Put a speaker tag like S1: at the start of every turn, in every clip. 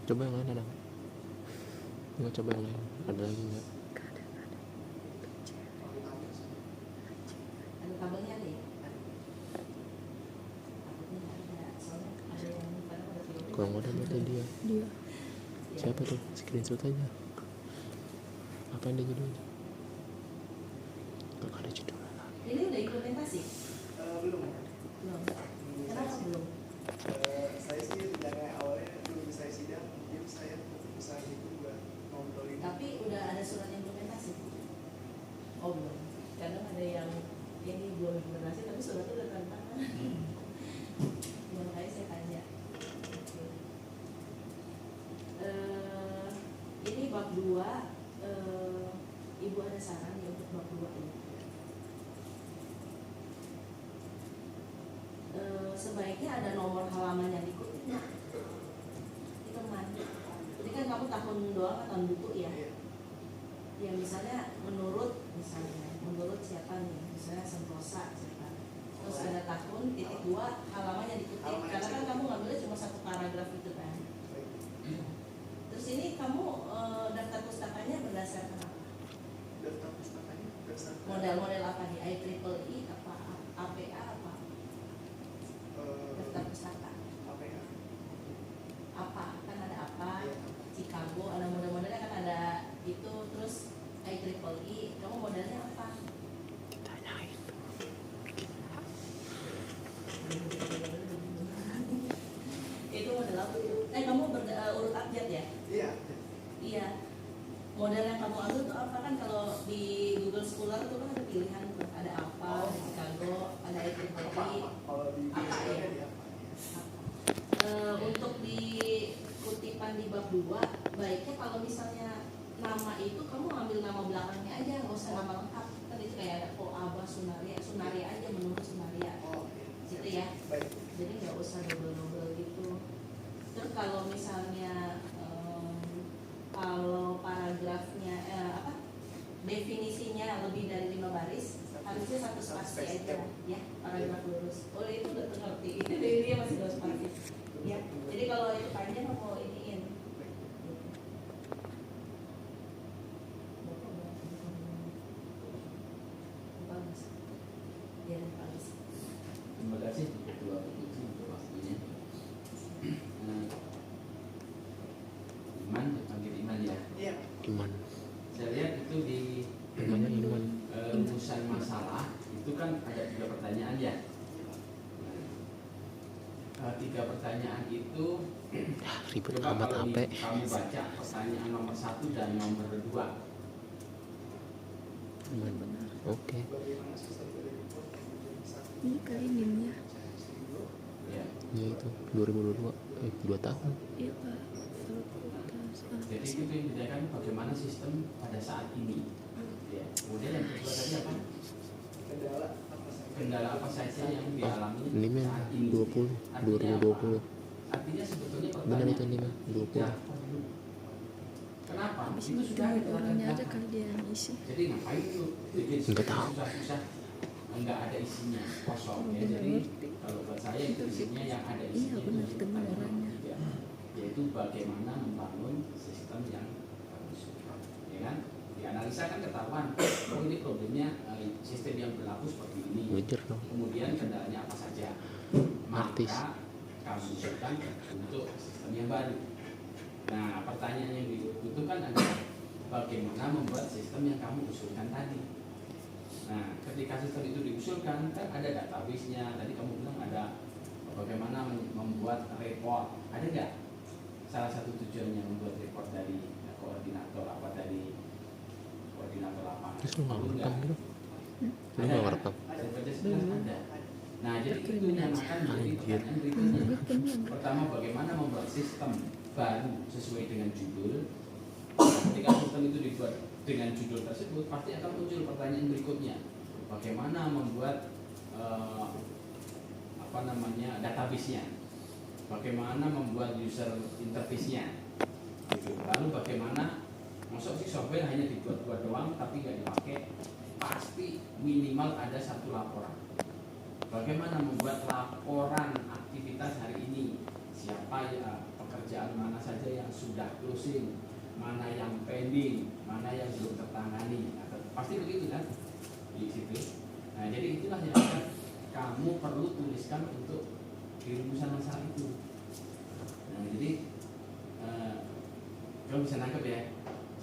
S1: Coba yang lain ada. Nggak, coba yang lain. Ada lagi nggak?
S2: Ada kabelnya nih.
S1: Kalau nggak ada berarti dia. Siapa tuh? Screenshot aja. Apa yang dia judulnya? Nggak ada judulnya lagi.
S2: Ini udah implementasi?
S3: Belum.
S2: Kenapa belum?
S3: Saya sih rencana awalnya belum saya sidang, mungkin saya usaha itu buat ngobrolin.
S2: Tapi udah ada surat implementasi? Oh belum. Kadang ada yang ini belum implementasi tapi suratnya udah tanda tangan. Ya, makanya saya tanya. Ini bab 2, Ibu ada saran ya untuk bab 2 ini? Sebaiknya ada nomor halaman yang diikuti. Itu teman. Ini kan kamu tahun doang atau tahun buku ya? Ya misalnya menurut siapa nih? Misalnya Sentosa siapa? Terus ada tahun titik 2 halaman yang dikutip. Karena kan kamu ngambilnya cuma satu paragraf itu kan. Terus ini kamu daftar pustakanya berdasarkan apa?
S3: Daftar pustakanya berdasarkan
S2: Model-model apa nih? IEEE apa? APA apa? Daftar pustaka
S3: apa ya?
S2: apa? Kan ada apa?
S3: Iya.
S2: Chicago, ada model-modelnya kan ada itu. Terus IEEE, kamu modelnya apa?
S1: Tanyain.
S2: Itu model apa itu? Kamu urut abjad ya?
S3: Iya.
S2: Iya. Model yang kamu ambil tuh apa? Kan kalau di Google Scholar itu kan ada pilihan tuh. Ada apa, ada Chicago, ada IEEE.
S3: Kalau di
S2: Apa ya?
S3: di apa?
S2: Untuk di kutipan di bab 2, baiknya kalau misalnya nama itu kamu ambil nama belakangnya aja, nggak usah nama lengkap. Kan itu kayak ada Aba Sunaria aja, menurut Sunaria.
S3: Oh, iya.
S2: Gitu ya.
S3: Baik.
S2: Jadi nggak usah double gitu. Terus kalau misalnya kalau paragrafnya definisinya lebih dari 5 baris, harusnya satu spasi aja ya, paragraf lurus. Oh itu udah ngerti. Itu dia masih 2 spasi. Ya. Jadi kalau itu panjang mau iniin. Bagus. Ya, bagus.
S4: Terima kasih Ketua Komisi untuk waktunya. Iman, dipanggil Iman ya.
S3: Iya.
S1: Iman.
S4: Saya lihat itu di
S1: Namanya Iman.
S4: rumusan masalah itu kan ada 3 pertanyaan ya. 3 pertanyaan itu
S1: Ribet
S4: coba
S1: amat
S4: kalau
S1: HP.
S4: kamu baca pertanyaan nomor 1 dan nomor 2.
S1: Iman. Oke.
S3: Bagaimana sistem report yang bisa
S5: Ini kali NIM-nya.
S4: Ya.
S1: Ya itu 2022. 2 tahun.
S5: Iya Pak. Kalau kita sekarang
S4: Jadi itu yang ditanyakan bagaimana sistem pada saat ini. Ya. Kemudian yang kedua tadi apa?
S3: kendala apa saja?
S4: Kendala apa saja yang dialami
S1: Ini men
S4: saat ini?
S1: 20
S4: Artinya
S1: 2020.
S4: apa? Artinya sebetulnya
S1: Benar itu
S4: pertanyaan
S1: ini mah 20.
S4: tidak perlu. Kenapa?
S5: habis
S4: Itu
S5: ini
S4: sudah ada
S5: orangnya aja
S4: belakang.
S5: kali dia yang isi.
S4: Jadi ngapain itu bikin
S1: Enggak tahu.
S4: susah-susah, enggak ada isinya, kosong ya.
S5: Benar
S4: Jadi
S5: ngerti.
S4: kalau buat saya itu isinya yang ada
S5: Iya,
S4: isinya
S5: benar,
S4: itu
S5: ketemu
S4: pertanyaan
S5: orangnya.
S4: nomor 3, yaitu bagaimana membangun sistem yang bagus, ya kan? Dianalisa kan ketahuan, oh ini problemnya sistem yang berlaku seperti ini.
S1: Ngejar dong.
S4: Kemudian kendalanya apa saja?
S1: Artis.
S4: Maka kamu usulkan untuk sistem yang baru. Nah, pertanyaan yang dibutuhkan adalah bagaimana membuat sistem yang kamu usulkan tadi. Nah, ketika sistem itu diusulkan, kan ada database-nya. Tadi kamu bilang ada bagaimana membuat report. Ada nggak salah satu tujuannya membuat report dari koordinator apa dari koordinator lapangan?
S1: Terus lu nggak
S4: Perlu
S1: ngerekam gitu? Lu
S4: Ada
S1: nggak
S4: nggak?
S1: ngerekam?
S4: Saya baca sekilas ada. Nah, jadi itu yang akan menjadi
S1: Anjir.
S4: pertanyaan berikutnya.
S5: Gitu nih.
S4: Pertama, bagaimana membuat sistem baru sesuai dengan judul. Ketika sistem itu dibuat dengan judul tersebut, pasti akan muncul pertanyaan berikutnya. Bagaimana membuat database-nya? Bagaimana membuat user interface-nya? Gitu. Lalu bagaimana masuk sih software hanya dibuat-buat doang tapi nggak dipakai? Pasti minimal ada satu laporan. Bagaimana membuat laporan aktivitas hari ini? Siapa ya, pekerjaan mana saja yang sudah closing, mana yang pending, mana yang belum tertangani. Nah, pasti begitu kan di situ. Nah, jadi itulah yang akan kamu perlu tuliskan untuk di rumusan masalah itu. Nah, jadi kamu bisa nangkep ya.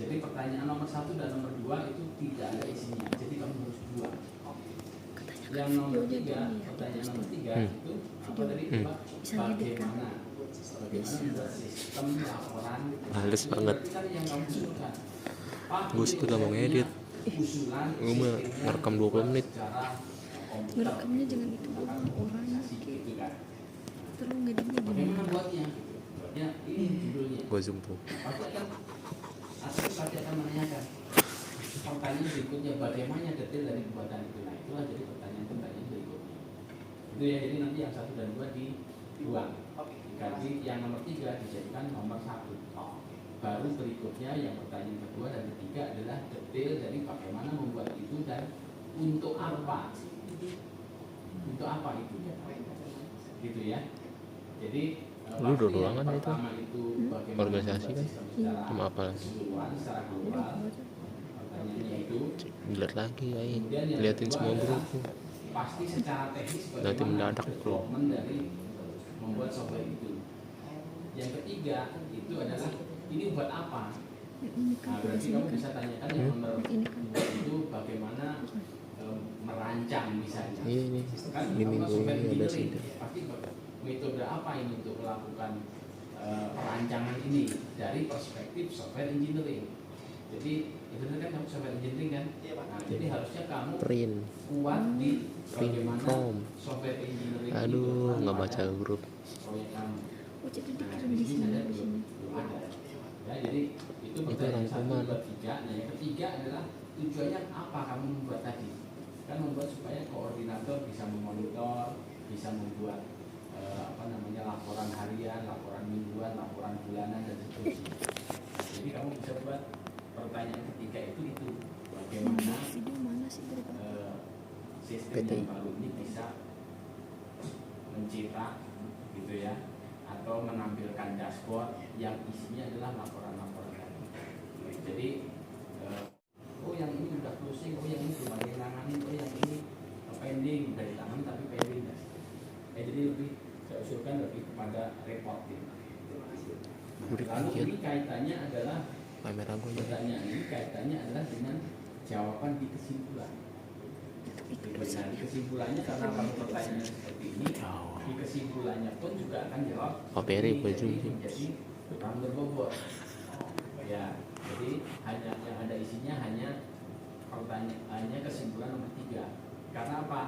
S4: Jadi pertanyaan nomor 1 dan nomor 2 itu tidak ada isinya. Jadi kamu harus buang. Yang nomor 3, pertanyaan nomor 3 itu apa tadi? Bagaimana membuat sistem laporan?
S1: Males banget.
S4: Kan yang kamu usulkan.
S1: Gue sudah mau ngedit. Gue mau ngerekam 20 menit.
S5: Ngerekamnya jangan itu doang, orangnya
S4: Gitu kan.
S5: terus ngeditnya
S4: Bagaimana
S5: gimana?
S4: buatnya? Ya, ini judulnya.
S1: Gue zoom tuh.
S4: Pasti akan menanyakan pertanyaan berikutnya, bagaimana detail dari pembuatan itu. Nah, itulah jadi pertanyaan berikutnya. Itu ya, jadi nanti yang 1 dan 2 dibuang. Dikaji yang nomor 3 dijadikan nomor 1. Baru berikutnya yang pertanyaan kedua dan ketiga adalah detail dari bagaimana membuat itu dan untuk apa. Untuk apa itu? Gitu ya. Jadi
S1: Lu udah ruangan itu?
S4: pertama itu bagaimana
S1: Organisasi kan?
S4: secara
S1: Sama apa lagi?
S4: keseluruhan, secara global. Pertanyaannya itu
S1: Dilihat lagi ya,
S4: kemudian yang
S1: liatin
S4: kedua
S1: semua
S4: adalah
S1: grup.
S4: pasti secara teknis
S1: Nanti mendadak bro.
S4: development dari membuat software itu. Yang ketiga itu adalah ini buat apa?
S5: Ini kan
S4: Nah, berarti
S5: ini
S4: kamu
S5: kan
S4: bisa tanyakan yang nomor
S5: ini kan
S4: itu bagaimana merancang misalnya.
S1: Iya ini.
S4: Kan
S1: Di
S4: kamu
S1: minggu
S4: software
S1: ini ada
S4: engineering,
S1: sidang.
S4: pasti metode apa ini untuk melakukan perancangan ini dari perspektif software engineering. Jadi itu kan kamu software engineering kan. Nah, jadi harusnya kamu
S1: Print.
S4: kuat di bagaimana
S1: form.
S4: software engineering
S1: Aduh,
S4: itu
S1: nggak baca grup.
S4: proyek kamu.
S5: oh jadi
S4: Nah,
S5: dikirim di sini
S4: ada
S5: di sini.
S4: belum ada. Ya, jadi itu pertanyaan 1,
S1: rangkuman.
S4: 2, 3. Nah, yang ketiga adalah tujuannya apa kamu membuat tadi? Kan membuat supaya koordinator bisa memonitor, bisa membuat laporan harian, laporan mingguan, laporan bulanan dan seterusnya. Jadi kamu bisa buat pertanyaan ketiga itu bagaimana
S5: Video mana sih berapa?
S4: sistem yang baru ini bisa mencetak gitu ya, atau menampilkan dashboard yang isinya adalah laporan-laporan tadi. Jadi oh yang ini udah closing, oh yang ini belum ada yang nangani, oh yang ini pending dari tangan tapi pending. Jadi lebih saya usulkan lebih kepada reporting. Lalu ini kaitannya adalah
S1: Kamera gue jadi.
S4: pertanyaan ini kaitannya adalah dengan jawaban di kesimpulan. Nah, di kesimpulannya karena kamu pertanyaan seperti ini, di kesimpulannya pun juga akan jawab.
S1: Paperi
S4: ini
S1: baju.
S4: jadi kurang berbobot. Ya, jadi hanya yang ada isinya hanya pertanyaannya kesimpulan nomor 3. Karena apa?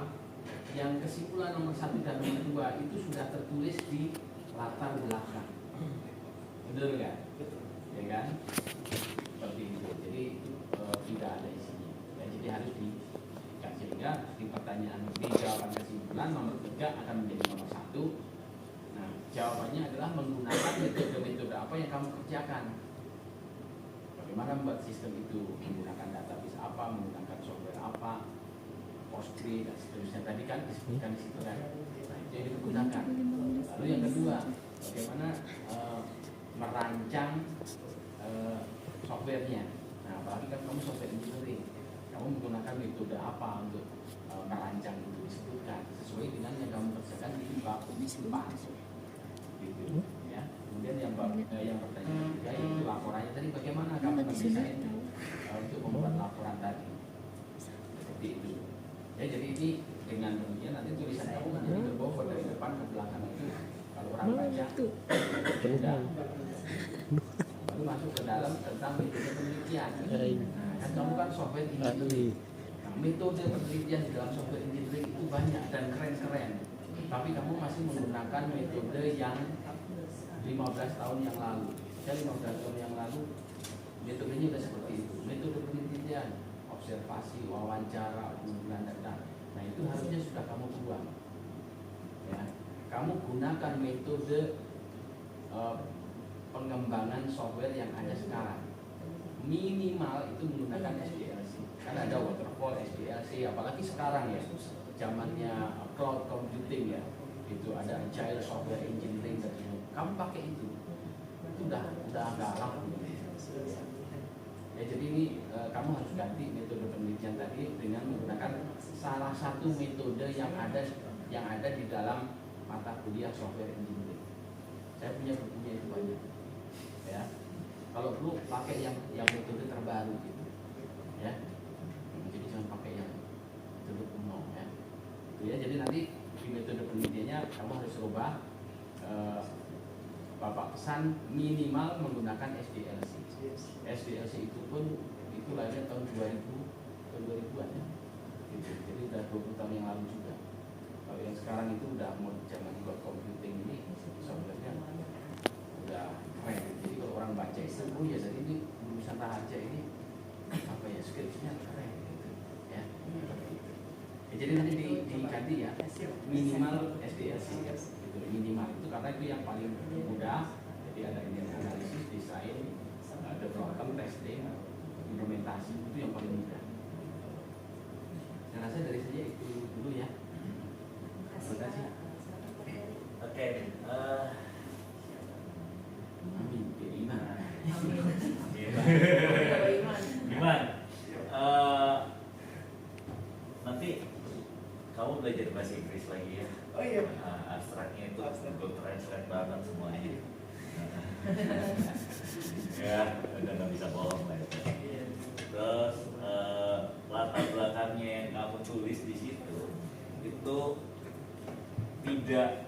S4: Yang kesimpulan nomor 1 dan nomor 2 itu sudah tertulis di latar belakang. Betul kan? Ya kan? Seperti itu. Jadi tidak ada isinya. Ya, jadi harus dikasih sehingga di pertanyaan di jawaban kesimpulan nomor 3 akan menjadi nomor 1. Nah, jawabannya adalah menggunakan metode-metode apa yang kamu kerjakan. Bagaimana membuat sistem itu, menggunakan database apa, menggunakan software apa, Postgre dan seterusnya tadi kan disebutkan di situ kan. Nah, itu yang digunakan. Lalu yang kedua, bagaimana merancang softwarenya. Nah, apalagi kan kamu software engineering, kamu menggunakan metode apa untuk merancang itu disebutkan sesuai dengan yang kamu kerjakan di bab 4. Gitu, ya. Kemudian yang pertanyaan ketiga itu laporannya tadi bagaimana kamu mendesain untuk membuat laporan tadi. Seperti itu. Ya, jadi ini dengan demikian nanti tulisan kamu menjadi berbobot dari depan ke belakang itu. Kalau orang baca, sudah. Lalu masuk ke dalam tentang metode penelitian. Nah, kan kamu kan software engineering. Nah, metode penelitian di dalam software engineering itu banyak dan keren-keren. Tapi kamu masih menggunakan metode yang 15 tahun yang lalu. Ya, 15 tahun yang lalu metodenya sudah seperti itu. Metode penelitian, observasi, wawancara, pengumpulan data. Nah, itu harusnya sudah kamu buang. Ya, kamu gunakan metode pengembangan software yang ada sekarang. Minimal itu menggunakan SDLC. Kan ada waterfall, SDLC, apalagi sekarang ya, zamannya cloud computing ya. Itu ada agile software engineering dan sebagainya. Kamu pakai itu udah agak lama. Ya, jadi ini kamu harus ganti metode penelitian tadi dengan menggunakan salah satu metode yang ada di dalam mata kuliah software engineering. Saya punya bukunya itu banyak. Ya, kalau perlu pakai yang metode terbaru gitu. Ya, jadi jangan pakai yang metode kuno ya. Itu ya. Jadi nanti di metode penelitiannya kamu harus rubah. Bapak pesan minimal menggunakan SDLC. SDLC itu pun itu lahirnya tahun 2000-an ya. Gitu. Jadi udah 20 tahun yang lalu juga. Kalau yang sekarang itu udah mau zaman cloud computing ini softwarenya udah keren. Jadi kalau orang baca itu, oh ya jadi ini lulusan Raharja ini apa ya skripsinya keren gitu. Ya, seperti itu. Ya, jadi nanti diganti ya minimal SDLC ya. Gitu, minimal itu karena itu yang paling mudah. Jadi ada analisis, desain, development, testing, implementasi itu yang paling mudah. Saya rasa dari saja itu dulu ya. Terima kasih.
S6: Oke,
S4: Amin. Gimana?
S6: gimana? Nanti kamu belajar bahasa Inggris lagi ya.
S3: Oh iya.
S6: Abstraknya itu Google Translate banget semuanya. Ya, udah nggak bisa bohong lah itu. Terus latar belakangnya yang kamu tulis di situ itu tidak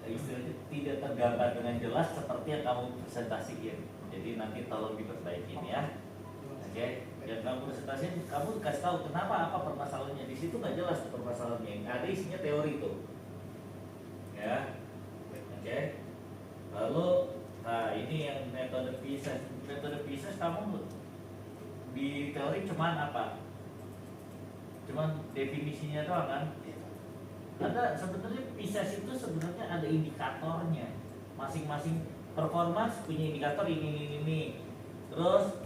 S6: istilahnya tidak tergambar dengan jelas seperti yang kamu presentasikan. Jadi nanti tolong diperbaikin ya. Oke, yang kamu presentasikan, kamu kasih tahu kenapa apa permasalahannya. Di situ nggak jelas permasalahannya. Ada isinya teori itu. Ya, oke. Lalu, nah ini yang metode Pisces. Metode Pisces kamu di teori cuman apa? Cuman definisinya doang kan? Ada sebenarnya Pisces itu sebenarnya ada indikatornya. Masing-masing performance punya indikator ini. Terus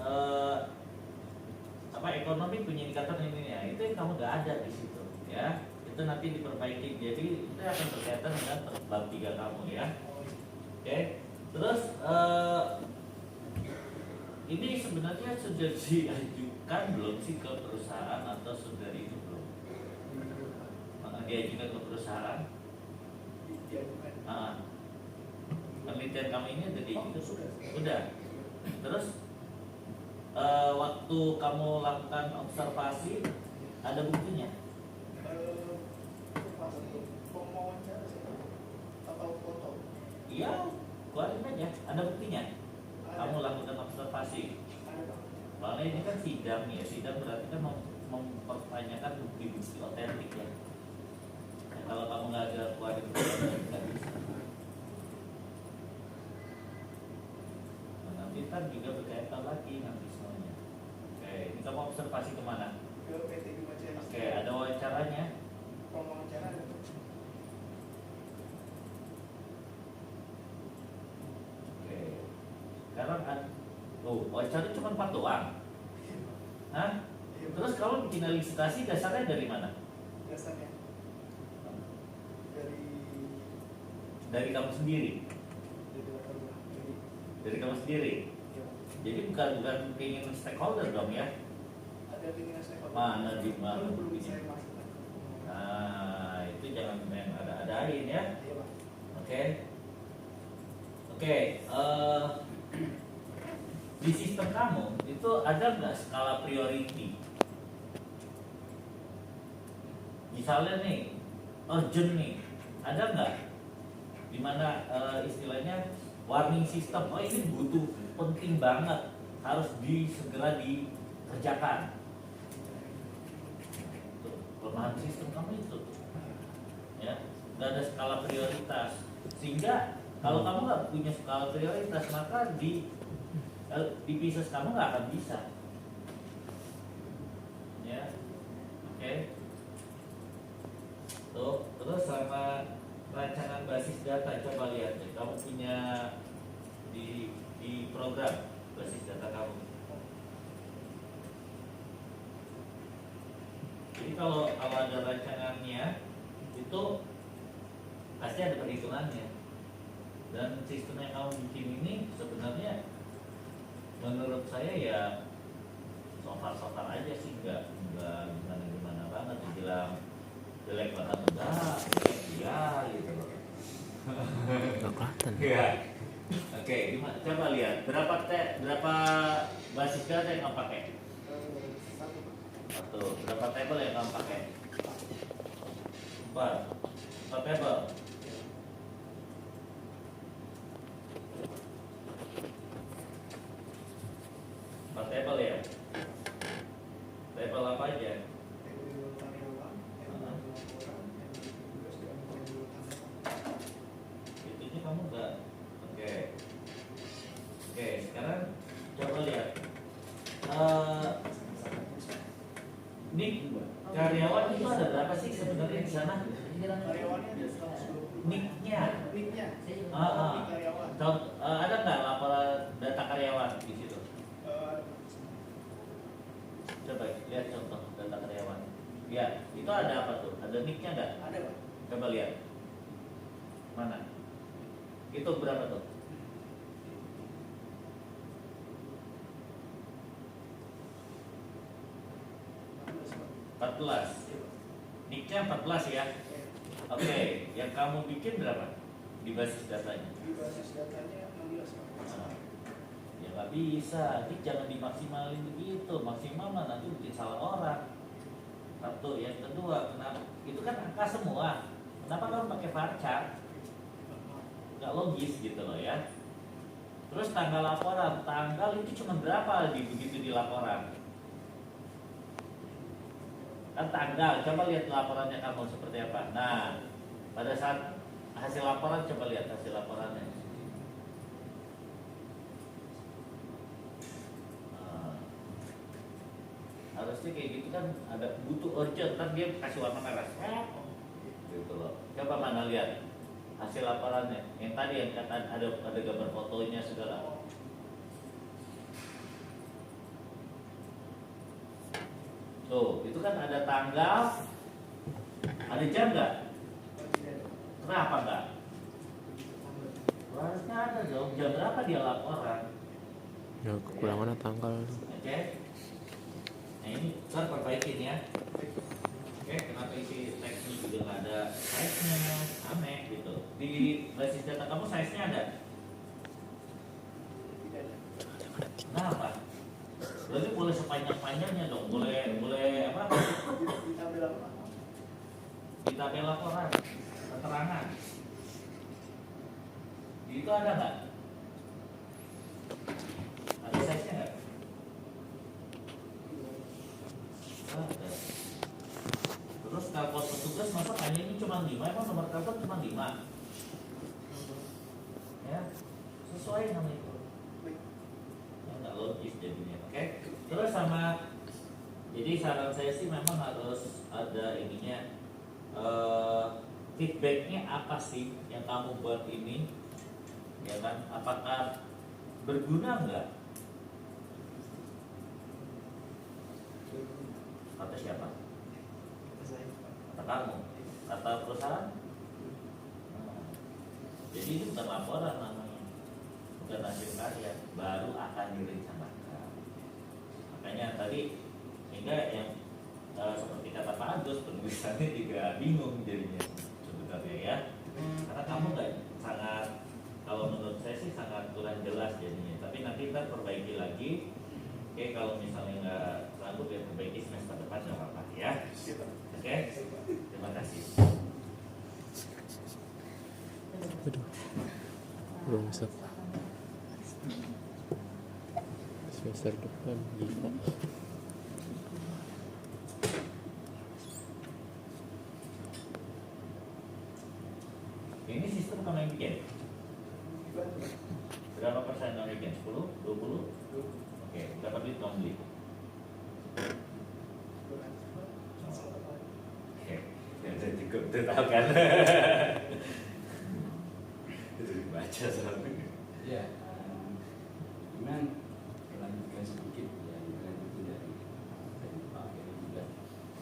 S6: ekonomi punya indikator ini ya. Itu yang kamu nggak ada di situ ya. Itu nanti diperbaiki. Jadi itu akan berkaitan dengan bab 3 kamu ya. Oke, terus ini sebenarnya sudah diajukan belum sih ke perusahaan atau sudah itu belum? Diajukan ke perusahaan? Penelitian kamu ini udah diajukan? Sudah. Terus waktu kamu lakukan observasi ada buktinya? Iya, keluarin aja. Ada buktinya. Kamu lakukan observasi. Soalnya ini kan sidang ya. Sidang berarti kan mempertanyakan bukti-bukti otentik ya. Nah, kalau kamu nggak ada keluarin nggak bisa. Nah, nanti kan juga berkaitan lagi nanti semuanya. Oke, ini kamu observasi kemana?
S3: Ke PT Gumacaya.
S6: Oke, ada wawancaranya.
S3: Wawancara ada.
S6: Sekarang kan, wawancara cuma 4 doang. Hah? Terus kalau bikin licitasi dasarnya dari mana?
S3: Dasarnya
S6: Dari kamu sendiri. Dari kamu sendiri. Jadi bukan keinginan stakeholder dong ya?
S3: Ada keinginan stakeholder.
S6: Mana di mana?
S3: Belum saya masukkan.
S6: Nah, itu jangan main ada-adain ya.
S3: Iya, Pak.
S6: Oke. Di sistem kamu itu ada nggak skala priority? Misalnya nih, urgent nih, ada nggak? Dimana istilahnya warning system, oh ini butuh penting banget, harus segera dikerjakan. Tuh, kelemahan sistem kamu itu, ya, nggak ada skala prioritas, sehingga kalau kamu nggak punya skala prioritas, maka di Pisces kamu nggak akan bisa, ya, oke. Tuh, terus sama rancangan basis data, coba lihat deh, kamu punya di program basis data kamu. Jadi kalau ada rancangannya itu pasti ada perhitungannya. Dan sistem yang kamu bikin ini sebenarnya menurut saya ya so-far aja sih, nggak gimana banget. Dibilang jelek banget enggak, ya gitu loh.
S1: Nggak kelihatan.
S6: Iya. Oke, gimana? Coba lihat berapa basis data yang kamu pakai? Satu. Berapa table yang kamu pakai? 4 table. Table ya. Table apa aja? Itunya kamu enggak. Oke. Oke, sekarang coba lihat. Nik karyawan itu ada berapa sih sebenarnya di sana?
S3: Karyawannya ada 120.
S6: Niknya.
S3: Niknya.
S6: Karyawan. Ada nggak laporan data karyawan di situ? Coba lihat contoh data karyawan. Ya, itu ada apa tuh? Ada nicknya nggak?
S3: Ada, Pak.
S6: Coba lihat. Mana? Itu berapa tuh?
S3: Pak.
S6: 14. Nicknya 14 ya. Oke, yang kamu bikin berapa di basis datanya?
S3: Di basis datanya 16, Pak.
S6: Nah, ya nggak bisa. Ini jangan dimaksimalin begitu. Maksimal mah nanti bikin salah orang. Satu, yang kedua, kenapa? Itu kan angka semua. Kenapa kamu pakai varchar? Nggak logis gitu loh ya. Terus tanggal laporan, tanggal itu cuma berapa begitu di laporan? Kan tanggal, coba lihat laporannya kamu seperti apa. Nah, pada saat hasil laporan, coba lihat hasil laporannya. Nah, harusnya kayak gitu kan, ada butuh urgent, kan dia kasih warna merah. Gitu loh. Coba mana lihat hasil laporannya. Yang tadi yang kata ada gambar fotonya segala. Tuh, itu kan ada tanggal, ada jam nggak? Kenapa nggak? Harusnya ada dong. Jam berapa dia laporan?
S1: Ya kekurangannya tanggal.
S6: Oke. Nah ini ntar perbaikin ya. Oke, kenapa isi teksnya juga nggak ada size-nya? Aneh gitu. Di basis data kamu size-nya ada? Kenapa? Berarti boleh sepanjang-panjangnya dong. Boleh apa?
S3: Di tabel apa?
S6: Di tabel laporan, keterangan. Itu ada nggak? Ada size-nya nggak? Ada. Terus telepon petugas masa panjangnya cuma 5, emang nomor telepon cuma 5? Ya, sesuai nama itu. Ya, nggak logis jadinya, oke? Terus sama, jadi saran saya sih memang harus ada ininya, feedbacknya apa sih yang kamu buat ini, ya kan? Apakah berguna nggak? Kata siapa? Kata kamu? Kata perusahaan? Nah, jadi ini bukan laporan namanya, bukan hasil karya, baru akan direncanakan. Makanya tadi sehingga yang seperti kata Pak Agus, penulisannya juga bingung jadinya sebenarnya ya, karena kamu nggak sangat, kalau menurut saya sih sangat kurang jelas jadinya. Tapi nanti kita perbaiki lagi. Oke, kalau misalnya nggak sanggup ya perbaiki semester depan nggak apa-apa ya. Oke, terima kasih.
S1: Aduh, belum bisa. Semester depan gila.
S6: Ini sistem kamu yang bikin? Berapa persen kamu bikin? 10? 20? Oke, berapa duit kamu beli? Oke, ya cukup, itu tahu kan? Itu dibaca soalnya.
S4: Ya, cuman melanjutkan sedikit ya, dengan itu dari Pak Heri juga.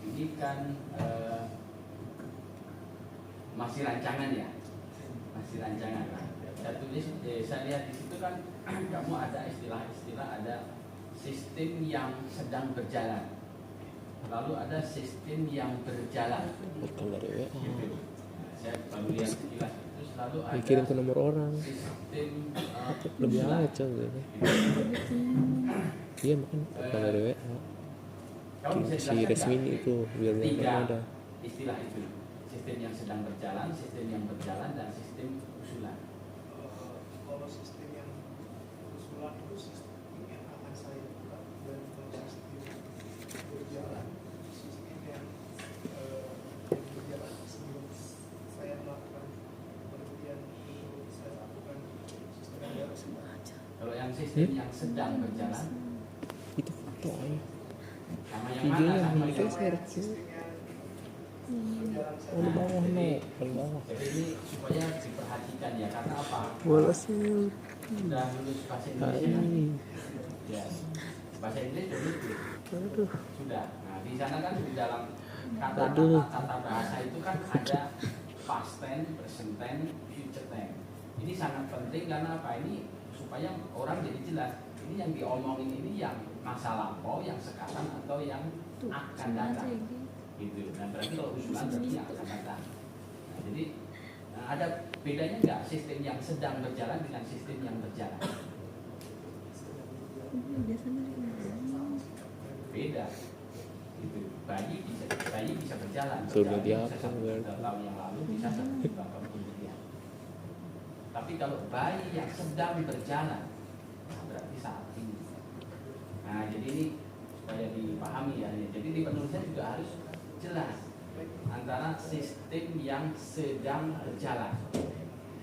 S4: Ini kan masih rancangan ya, masih rancangan. saya lihat di situ kan kamu ada istilah-istilah, ada sistem yang sedang berjalan, lalu ada sistem yang berjalan.
S1: Bukan dari WA.
S4: Gitu. Nah, saya baru lihat sekilas itu, selalu ada
S1: Dikirim ke nomor orang.
S4: sistem
S1: Lebih
S4: usulan.
S1: hangat coy gitu. Iya makan bukan dari WA.
S4: Kamu bisa
S1: Si
S4: jelaskan
S1: resmi
S4: nggak?
S1: itu biar
S4: Tiga
S1: nggak ada.
S4: istilah itu, sistem yang sedang berjalan, sistem yang berjalan, dan sistem usulan.
S3: Kalau sistem yang usulan itu sistem yang akan saya buka, dan kalau sistem berjalan, sistem yang berjalan sebelum saya melakukan penelitian itu saya lakukan sistem yang berjalan.
S4: Kalau yang sistem yang sedang berjalan,
S1: Itu foto aja.
S4: sama yang
S1: Videonya
S4: mana? Sama
S1: video
S4: yang
S1: share.
S3: Sistem yang berjalan
S1: Oh di bawah no, paling bawah.
S4: Jadi ini supaya diperhatikan ya, karena apa?
S1: Walasnya.
S4: Sudah lulus bahasa Indonesia kan?
S1: Hai.
S4: Ya, bahasa Inggris sudah lulus.
S1: Aduh.
S4: Sudah. Nah, di sana kan di dalam
S1: Aduh.
S4: kata bahasa itu kan ada past tense, present tense, future tense. Ini sangat penting karena apa? Ini supaya orang jadi jelas. Ini yang diomongin ini yang masa lampau, yang sekarang, atau yang
S5: Tuh,
S4: akan
S5: sama aja
S4: datang.
S5: ini.
S4: Gitu. Nah, berarti kalau usulan berarti yang akan datang. Nah, jadi ada bedanya nggak sistem yang sedang berjalan dengan sistem yang berjalan?
S5: Ini biasanya ini.
S4: Beda. Gitu. Bayi bisa berjalan.
S1: Sudah
S4: Berjalan
S1: dia
S4: bisa
S1: apa,
S4: 1
S1: berarti?
S4: tahun yang lalu, bisa 1 tahun kemudian. Tapi kalau bayi yang sedang berjalan, nah berarti saat ini. Nah, jadi ini supaya dipahami ya. Jadi di penulisan juga harus jelas antara sistem yang sedang berjalan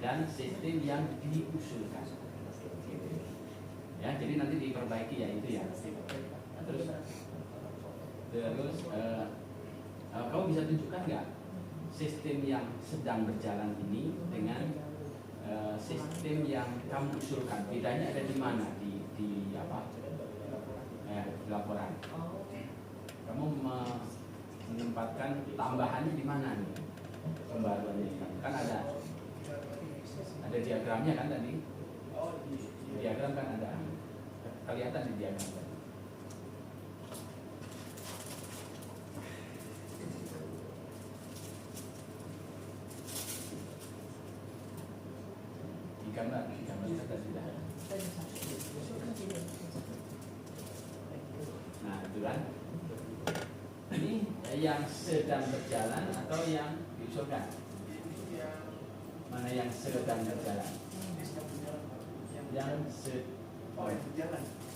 S4: dan sistem yang diusulkan. Gitu. Ya, jadi nanti diperbaiki ya itu ya. Nah, terus kamu bisa tunjukkan nggak sistem yang sedang berjalan ini dengan sistem yang kamu usulkan? Bedanya ada di mana di apa? Di laporan. Kamu menempatkan tambahannya di mana nih? Pembaruannya kan ada diagramnya kan tadi? Diagram kan ada, kelihatan di diagram. Di gambar kita sudah. Nah itu kan. Ini yang sedang berjalan atau yang diusulkan? Mana yang sedang berjalan?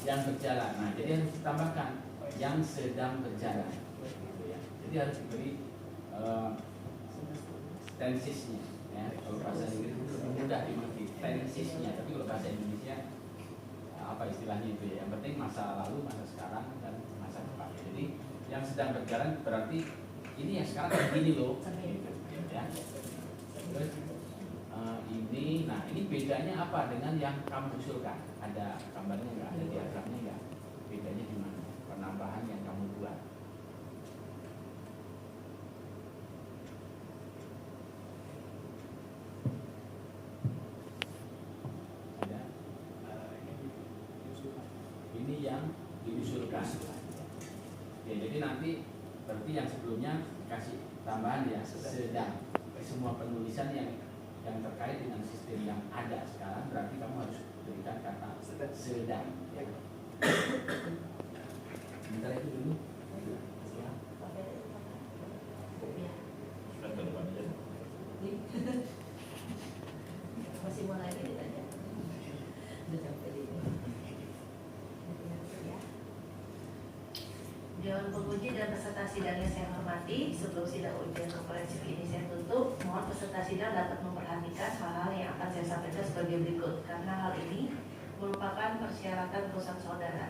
S4: Yang berjalan. Nah, jadi harus ditambahkan yang sedang berjalan. Gitu ya. Jadi harus diberi tensisnya. Ya. Kalau bahasa Inggris itu lebih mudah dimengerti tensisnya, tapi kalau bahasa Indonesia apa istilahnya itu ya? Yang penting masa lalu, masa sekarang, dan masa depan. Jadi yang sedang berjalan berarti ini yang sekarang begini loh. Gitu, ya. Terus ini, nah ini bedanya apa dengan yang kamu usulkan? Ada gambarnya nggak? Ada diagramnya nggak? Bedanya di mana? Penambahan yang kamu buat. Ada? Ini yang diusulkan. Ya, jadi nanti berarti yang sebelumnya kasih tambahan ya sedang. Semua penulisan yang terkait dengan sistem yang ada sekarang berarti kamu harus berikan kata sedang. Ya. Sebentar itu dulu. Ya.
S2: Masih mau lagi ditanya? Udah sampai di Dewan Penguji dan peserta sidang yang saya hormati, sebelum sidang ujian komprehensif ini saya tutup, mohon peserta sidang dapat memperhatikan hal-hal yang akan saya sampaikan sebagai berikut, karena hal ini merupakan persyaratan perusahaan saudara.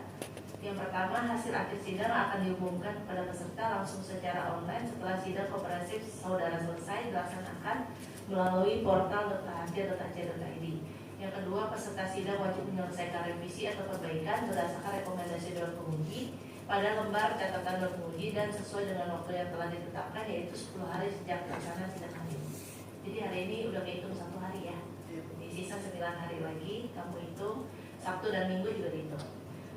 S2: Yang pertama, hasil akhir sidang akan diumumkan kepada peserta langsung secara online setelah sidang komprehensif saudara selesai dilaksanakan melalui portal .hj.ac.id. Yang kedua, peserta sidang wajib menyelesaikan revisi atau perbaikan berdasarkan rekomendasi Dewan Penguji pada lembar catatan Dewan Penguji dan sesuai dengan waktu yang telah ditetapkan, yaitu 10 hari sejak pelaksanaan sidang hari ini. Jadi hari ini udah kehitung 1 hari ya. Di sisa 9 hari lagi, kamu hitung. Sabtu dan Minggu juga dihitung.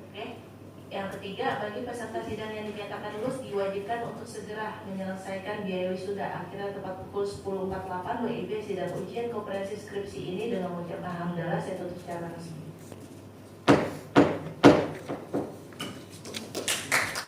S2: Oke. Yang ketiga, bagi peserta sidang yang dinyatakan lulus diwajibkan untuk segera menyelesaikan biaya wisuda. Akhirnya tepat pukul 10.48 WIB sidang ujian komprehensi skripsi ini dengan mengucapkan hamdalah saya tutup secara resmi.